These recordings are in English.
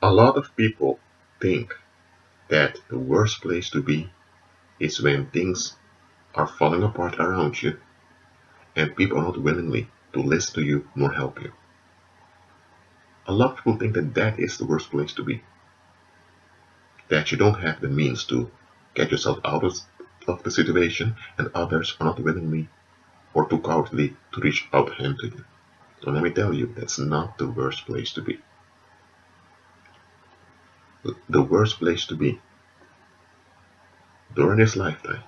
A lot of people think that the worst place to be is when things are falling apart around you and people are not willingly to listen to you nor help you. A lot of people think that that is the worst place to be, that you don't have the means to get yourself out of the situation and others are not willingly or too cowardly to reach out a hand to you. So let me tell you, that's not the worst place to be. The worst place to be during this lifetime,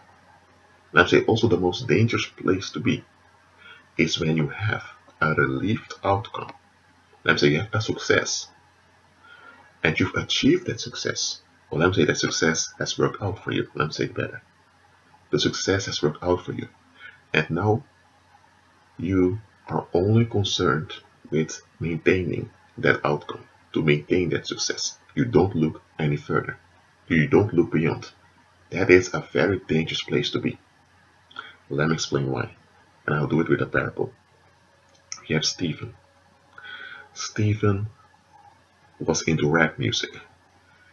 and I'd say also the most dangerous place to be, is when you have a relieved outcome. Let me say you have a success and you've achieved that success. Or let me say that success has worked out for you. Let me say it better. The success has worked out for you. And now you are only concerned with maintaining that outcome, to maintain that success. You don't look any further. You don't look beyond. That is a very dangerous place to be. Let me explain why. And I'll do it with a parable. You have Stephen. Stephen was into rap music.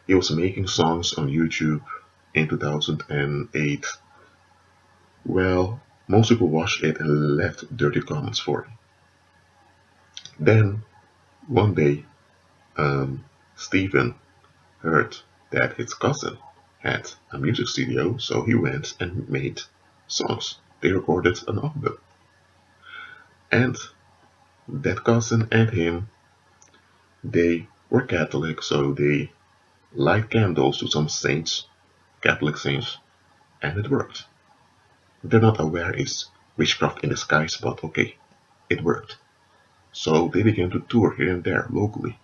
He was making songs on YouTube in 2008. Well, most people watched it and left dirty comments for him. Then, one day, Stephen heard that his cousin had a music studio, so he went and made songs. They recorded an album. And that cousin and him, they were Catholic, so they light candles to some saints, Catholic saints, and it worked. They're not aware it's witchcraft in disguise, but okay, it worked. So they began to tour here and there locally.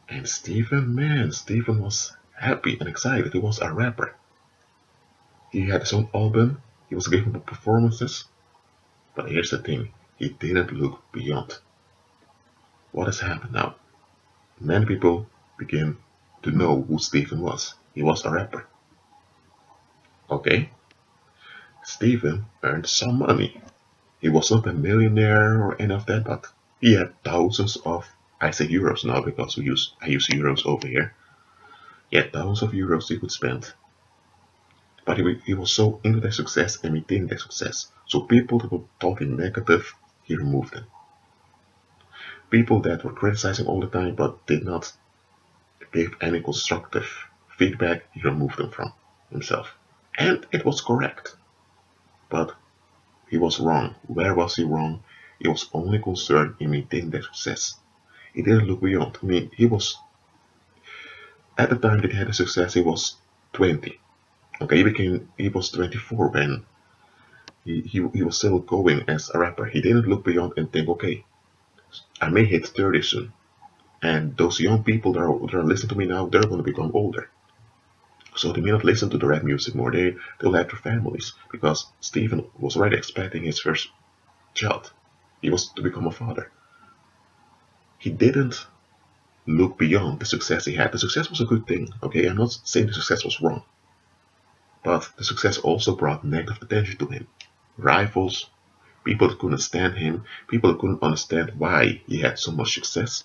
And Stephen was happy and excited. He was a rapper. He had his own album, he was giving performances. But here's the thing, he didn't look beyond. What has happened now? Many people began to know who Stephen was. He was a rapper. Okay, Stephen earned some money. He was not a millionaire or any of that, but he had thousands of, I say euros now because I use euros over here. He had thousands of euros he could spend. But he was so into their success and maintaining their success. So people that were talking negative, he removed them. People that were criticizing all the time but did not give any constructive feedback, he removed them from himself. And it was correct. But he was wrong. Where was he wrong? He was only concerned in maintaining their success. He didn't look beyond. I mean, he was, at the time that he had a success, he was 20. Okay, he was 24 when he was still going as a rapper. He didn't look beyond and think, okay, I may hit 30 soon. And those young people that are listening to me now, they're going to become older. So they may not listen to the rap music more. They'll have their families. Because Stephen was already expecting his first child. He was to become a father. He didn't look beyond the success he had. The success was a good thing. Okay, I'm not saying the success was wrong. But the success also brought negative attention to him. Rivals, people that couldn't stand him, people that couldn't understand why he had so much success.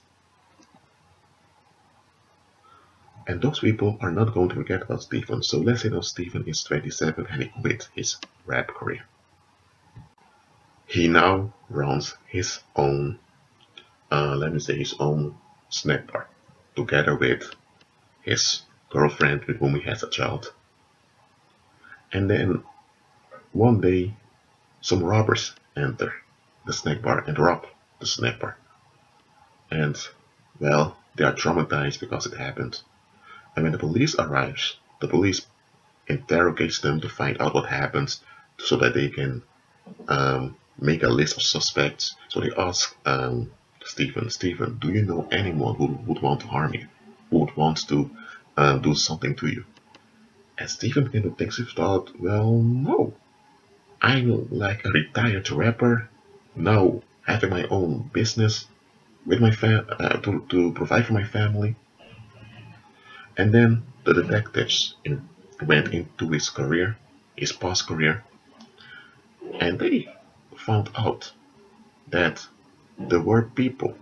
And those people are not going to forget about Stephen. So let's say now Stephen is 27 and he quit his rap career. He now runs his own, his own snack bar, together with his girlfriend with whom he has a child. And then one day, some robbers enter the snack bar and rob the snack bar. And, well, they are traumatized because it happened. And when the police arrives, the police interrogates them to find out what happened so that they can make a list of suspects. So they ask Stephen, do you know anyone who would want to harm you? Who would want to do something to you? And Stephen began to think his thought, well, no. I'm like a retired rapper, now having my own business with my to provide for my family. And then the detectives went into his career, his past career, and they found out that there were people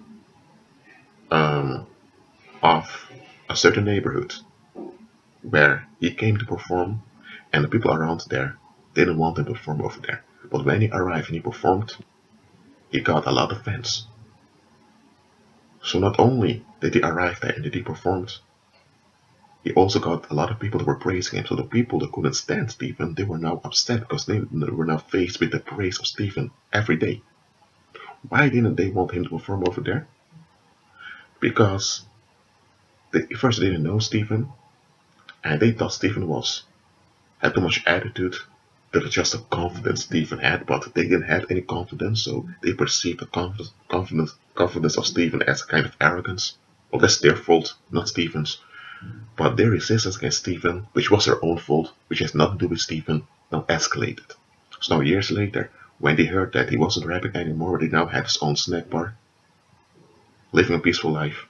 of a certain neighborhood where he came to perform, and the people around there didn't want him to perform over there. But when he arrived and he performed, he got a lot of fans. So not only did he arrive there and did he perform, he also got a lot of people that were praising him. So the people that couldn't stand Stephen, they were now upset because they were now faced with the praise of Stephen every day. Why didn't they want him to perform over there? Because they first didn't know Stephen, and they thought Stephen had too much attitude. That was just a confidence Stephen had, but they didn't have any confidence, so they perceived the confidence of Stephen as a kind of arrogance. Well, that's their fault, not Stephen's. But their resistance against Stephen, which was their own fault, which has nothing to do with Stephen, now escalated. So now years later, when they heard that he wasn't rapping anymore, they now had his own snack bar, living a peaceful life,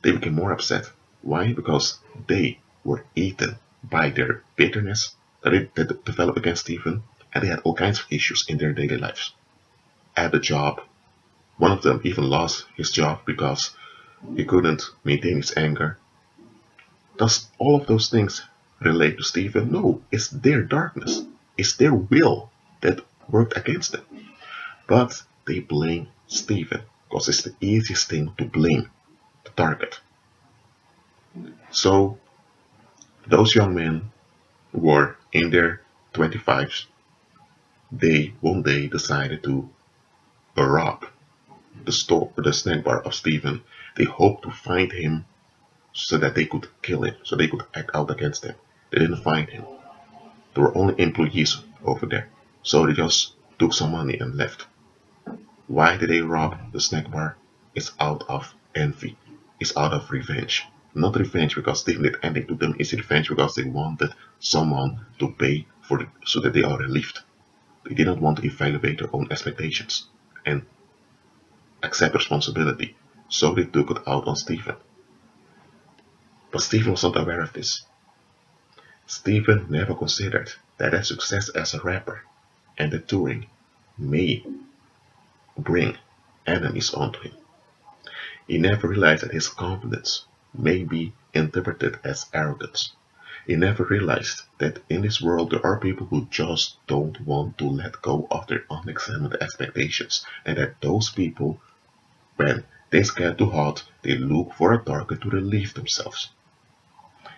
they became more upset. Why? Because they were eaten by their bitterness that developed against Stephen, and they had all kinds of issues in their daily lives. At the job, one of them even lost his job because he couldn't maintain his anger. Does all of those things relate to Stephen? No, it's their darkness. It's their will that worked against them. But they blame Stephen because it's the easiest thing to blame the target. So those young men who were in their 25s, they one day decided to rob the snack bar of Stephen. They hoped to find him so that they could kill him, so they could act out against him. They didn't find him. There were only employees over there, so they just took some money and left. Why did they rob the snack bar? It's out of envy. It's out of revenge. Not revenge because Stephen did anything to them. It's revenge because they wanted someone to pay for it so that they are relieved. They did not want to evaluate their own expectations and accept responsibility, so they took it out on Stephen. But Stephen was not aware of this. Stephen never considered that his success as a rapper and the touring may bring enemies onto him. He never realized that his confidence may be interpreted as arrogance. He never realized that in this world there are people who just don't want to let go of their unexamined expectations, and that those people, when things get too hot, they look for a target to relieve themselves.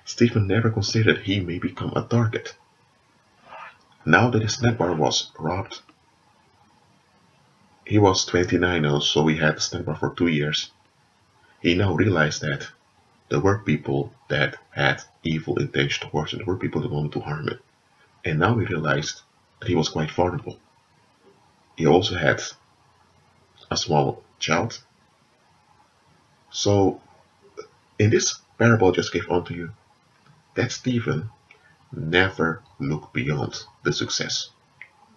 Stephen never considered he may become a target. Now that his snack bar was robbed, he was 29 now, so he had the snack bar for 2 years. He now realized that there were people that had evil intentions towards him. There were people that wanted to harm him. And now he realized that he was quite vulnerable. He also had a small child. So, in this parable I just gave onto you, that Stephen never looked beyond the success.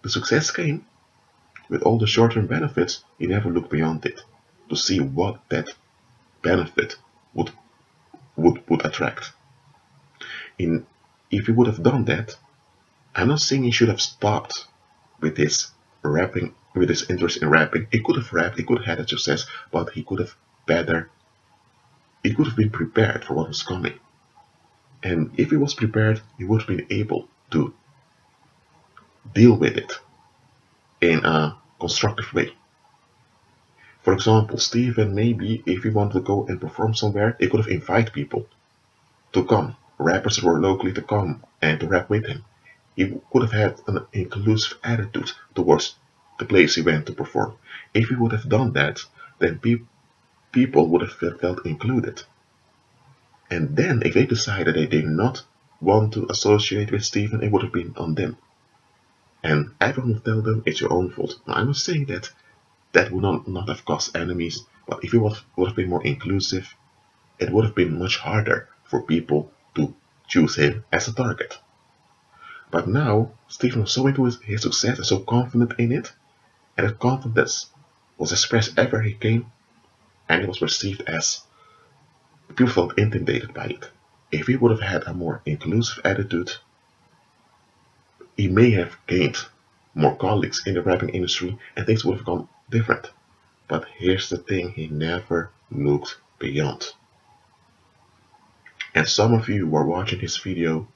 The success came with all the short-term benefits. He never looked beyond it to see what that benefit would attract. If he would have done that, I'm not saying he should have stopped with his rapping, with his interest in rapping. He could have rapped, he could have had a success, but he could have been prepared for what was coming. And if he was prepared, he would have been able to deal with it in a constructive way. For example, Stephen, maybe if he wanted to go and perform somewhere, he could have invited people to come, rappers that were locally to come and to rap with him. He could have had an inclusive attitude towards the place he went to perform. If he would have done that, then people would have felt included. And then, if they decided they did not want to associate with Stephen, it would have been on them. And everyone would tell them, it's your own fault. Now, I'm not saying that would not have caused enemies, but if it would have been more inclusive, it would have been much harder for people to choose him as a target. But now, Stephen was so into his success and so confident in it, and that confidence was expressed everywhere he came, and it was perceived as people felt intimidated by it. If he would have had a more inclusive attitude, he may have gained more colleagues in the rapping industry and things would have gone different. But here's the thing, he never looked beyond. And some of you who are watching this video,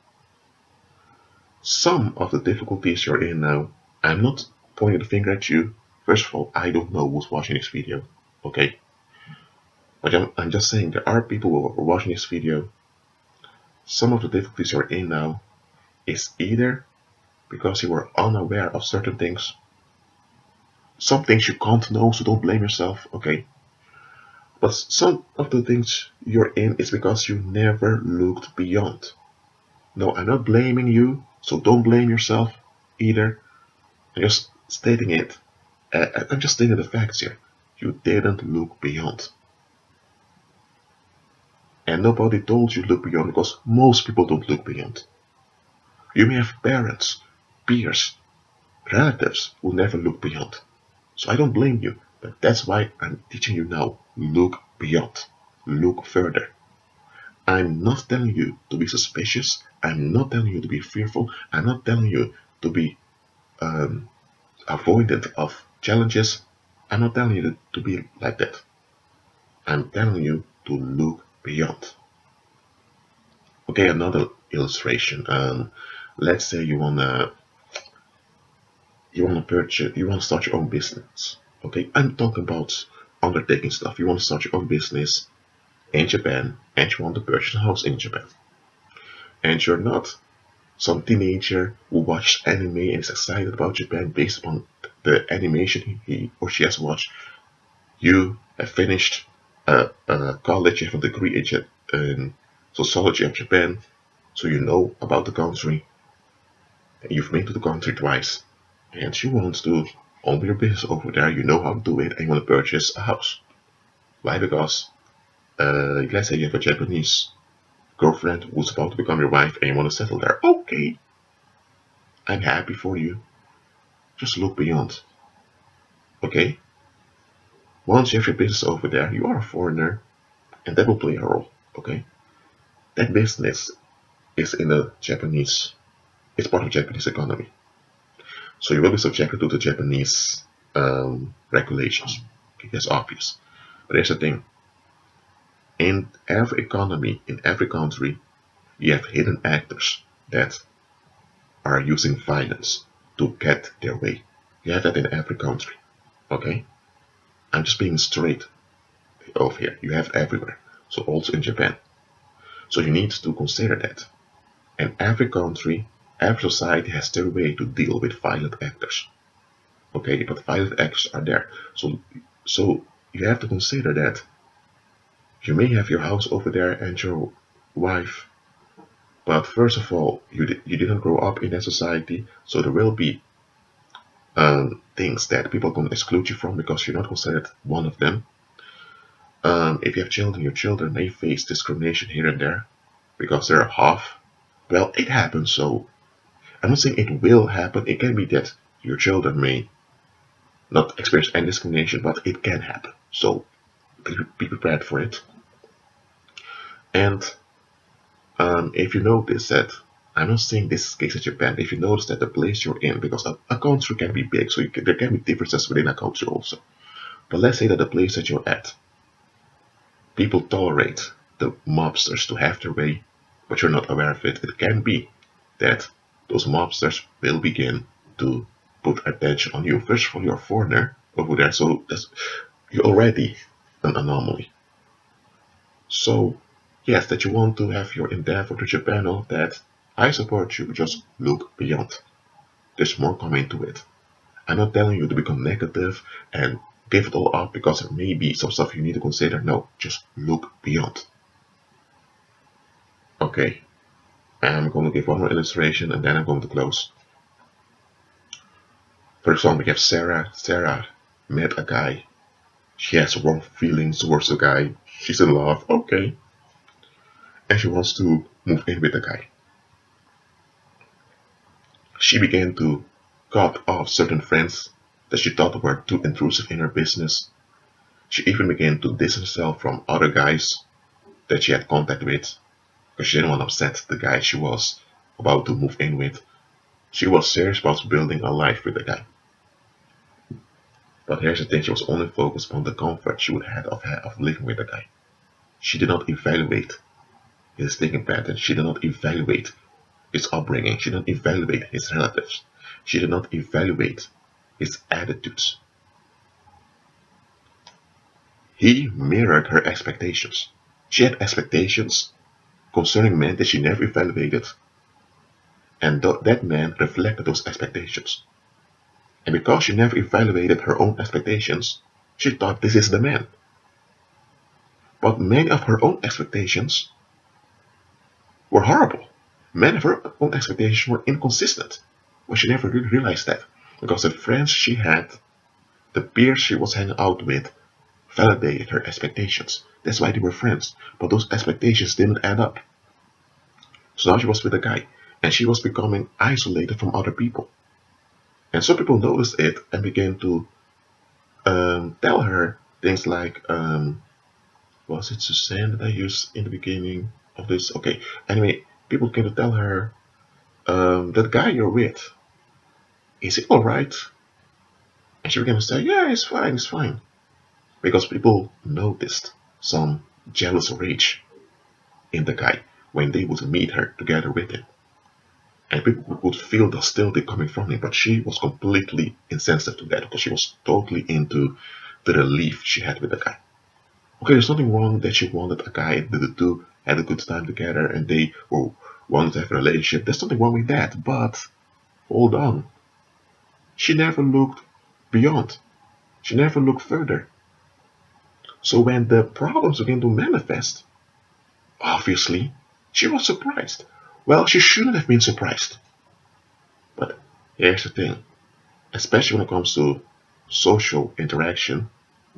some of the difficulties you're in now, I'm not pointing the finger at you. First of all, I don't know who's watching this video, okay? But I'm just saying there are people who are watching this video. Some of the difficulties you're in now is either because you were unaware of certain things. Some things you can't know, so don't blame yourself, okay? But some of the things you're in is because you never looked beyond. No, I'm not blaming you, so don't blame yourself either. I'm just stating it. I'm just stating the facts here. You didn't look beyond. And nobody told you to look beyond because most people don't look beyond. You may have parents, peers, relatives who never look beyond. So I don't blame you, but that's why I'm teaching you now. Look beyond. Look further. I'm not telling you to be suspicious. I'm not telling you to be fearful. I'm not telling you to be avoidant of challenges. I'm not telling you to be like that. I'm telling you to look beyond. Okay, another illustration. Let's say you wanna purchase, you wanna start your own business. Okay, I'm talking about undertaking stuff. You want to start your own business in Japan, and you want to purchase a house in Japan. And you're not some teenager who watched anime and is excited about Japan based upon the animation he or she has watched. You have finished college, you have a degree in sociology of Japan, so you know about the country. You've been to the country twice, and you want to open your business over there. You know how to do it, and you want to purchase a house. Why? Because let's say you have a Japanese girlfriend who's about to become your wife and you want to settle there. Okay, I'm happy for you. Just look beyond. Okay? Once you have your business over there, you are a foreigner, and that will play a role. Okay? That business is in the Japanese, it's part of the Japanese economy. So you will be subjected to the Japanese regulations. Okay, that's obvious. But here's the thing. In every economy, in every country, you have hidden actors that are using violence to get their way. You have that in every country. Okay? I'm just being straight over here. You have it everywhere. So also in Japan. So you need to consider that. And every country, every society has their way to deal with violent actors. Okay, but violent actors are there. So you have to consider that you may have your house over there and your wife, but first of all, you didn't grow up in that society, so there will be things that people can exclude you from because you're not considered one of them. If you have children, your children may face discrimination here and there because they're half. Well, it happens, so I'm not saying it will happen. It can be that your children may not experience any discrimination, but it can happen. So be prepared for it. And if you notice that, I'm not saying this is the case in Japan, if you notice that the place you're in, because a country can be big, so there can be differences within a country also. But let's say that the place that you're at, people tolerate the mobsters to have their way, but you're not aware of it. It can be that those mobsters will begin to put attention on you. First of all, you're a foreigner over there, so you're already an anomaly. So, yes, that you want to have your endeavor to Japan, all of that, I support you, just look beyond. There's more coming to it. I'm not telling you to become negative and give it all up because there may be some stuff you need to consider. No, just look beyond. Okay, I'm going to give one more illustration and then I'm going to close. For example, we have Sarah. Sarah met a guy. She has wrong feelings towards the guy. She's in love, okay. And she wants to move in with the guy. She began to cut off certain friends that she thought were too intrusive in her business. She even began to distance herself from other guys that she had contact with because she didn't want to upset the guy she was about to move in with. She was serious about building a life with the guy. But here's the thing, she was only focused on the comfort she would have of living with the guy. She did not evaluate his thinking pattern. She did not evaluate his upbringing. She did not evaluate his relatives. She did not evaluate his attitudes. He mirrored her expectations. She had expectations concerning men that she never evaluated, and that man reflected those expectations. And because she never evaluated her own expectations, she thought this is the man. But many of her own expectations were horrible. Many of her own expectations were inconsistent. But she never really realized that. Because the friends she had, the peers she was hanging out with, validated her expectations. That's why they were friends. But those expectations didn't add up. So now she was with a guy. And she was becoming isolated from other people. And some people noticed it and began to tell her things like, was it Suzanne that I used in the beginning of this? Okay, anyway, people came to tell her, that guy you're with, is he alright? And she began to say, yeah, it's fine, it's fine. Because people noticed some jealous rage in the guy when they would meet her together with him. And people could feel the hostility coming from him, but she was completely insensitive to that because she was totally into the relief she had with the guy. Okay, there's nothing wrong that she wanted a guy that the two had a good time together and they wanted to have a relationship. There's nothing wrong with that, but hold on. She never looked beyond. She never looked further. So when the problems began to manifest, obviously, she was surprised. Well, she shouldn't have been surprised. But here's the thing, especially when it comes to social interaction,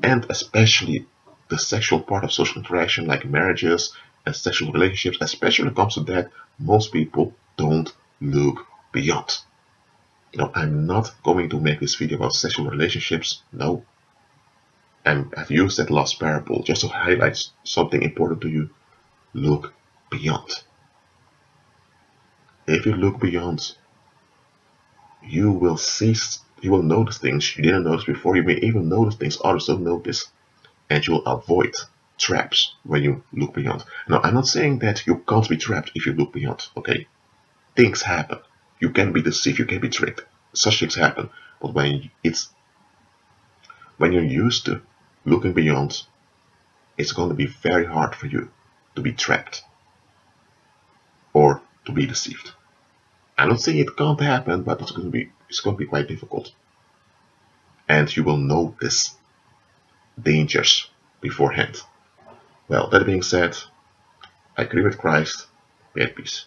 and especially the sexual part of social interaction like marriages and sexual relationships, especially when it comes to that, most people don't look beyond. I'm not going to make this video about sexual relationships, no. And I've used that last parable just to highlight something important to you. Look beyond. If you look beyond, you will notice things you didn't notice before. You may even notice things others don't notice. And you will avoid traps when you look beyond. Now, I'm not saying that you can't be trapped if you look beyond, okay? Things happen. You can be deceived, you can be tricked. Such things happen. But when you're used to looking beyond, it's going to be very hard for you to be trapped or to be deceived. I'm not saying it can't happen, but it's going to be quite difficult. And you will notice dangers beforehand. Well, that being said, I agree with Christ. Be at peace.